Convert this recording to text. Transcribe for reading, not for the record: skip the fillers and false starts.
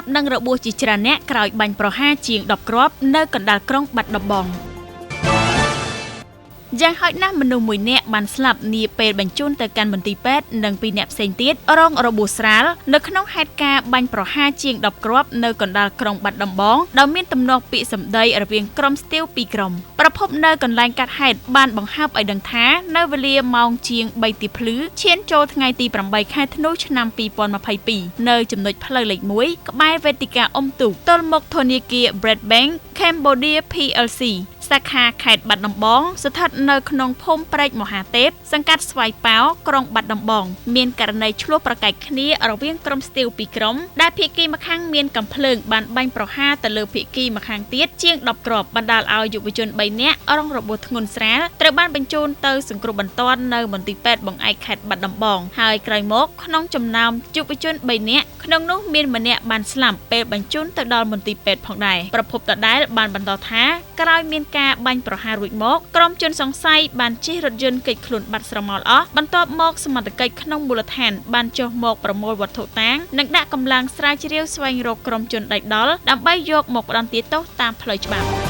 ប់និងរបួសជាច្រើនអ្នកក្រោយបាញ់ប្រហារជាង10គ្រាប់នៅកណ្ដាលក្រុងបាត់ដំបងយ៉ាងហោចណាស់មនុស្ស1នាក់បានស្លាប់នាពេលបញ្ជូនទៅកាន់មន្ទីរពេទ្យនិង2នាក់ផ្សេងទៀតរងរបួសស្រាលនៅក្នុងហេតុការណ៍បាញ់ប្រហារជាង10គ្រាប់នៅកណ្ដាលក្រុងបាត់ដំបងដោយមានទំនាស់ពាក្យសម្ដីរវាងក្រុមស្ទាវ2ក្រុមប្រភពនៅកន្លែងកាត់ហេតុបានបង្ហើបឲ្យដឹងថានៅវេលាម៉ោងជាង3 ទីភ្លឺឈានចូលថ្ងៃទី8 ខែធ្នូឆ្នាំ2022នៅចំណុចផ្លូវលេខ1ក្បែរវេទិកាអ៊ុំទូកទល់មុខធនាគារ Bradbank Cambodia PLC សាខាខេត្តបាត់ដំបងស្ថិតនៅក្នុងភូមិព្រែកមហាទេពសង្កាត់ស្វាយប៉ោក្រុងបាត់ដំបងមានករណីឆ្លោះប្រកែកគ្នារវាងក្រុមស្ទាវ2ក្រុមដែលភាគីម្ខាងមានកាំភ្លើងបានបាញ់ប្រហារទៅលើភាគីម្ខាងទៀតជាង10គ្រាប់បណ្ដាលឲ្យយុវជន3នាក់រងរបួសធ្ងន់ស្រាលត្រូវបានបញ្ជូនទៅសង្គ្រោះបន្ទាន់នៅមន្ទីរពេទ្យបង្អែកខេត្តបាត់ដំបងហើយក្រោយមកក្នុងចំណោមយុវជន3នាក់ក្នុងនោះមានម្នាក់បានស្លាប់ពេលបញ្ជូនទៅដល់មន្ទីរពេទ្យផងដែរប្រភពដដែលបានបន្តថាក្រោយមានការបាញ់ប្រហាររួចមកក្រុមជនសង្ស័យបានជិះរថយន្តគេចខ្លួនបាត់ស្រមោលអស់បន្ទាប់មកសមត្ថកិច្ចក្នុងមូលដ្ឋានបានចុះមកប្រមូលវត្ថុតាងនិងដាក់កម្លាំងស្រាវជ្រាវស្វែងរកក្រុមជនដៃដល់ដើម្បីយកមកផ្ដន្ទាទោសតាមផ្លូវច្បាប់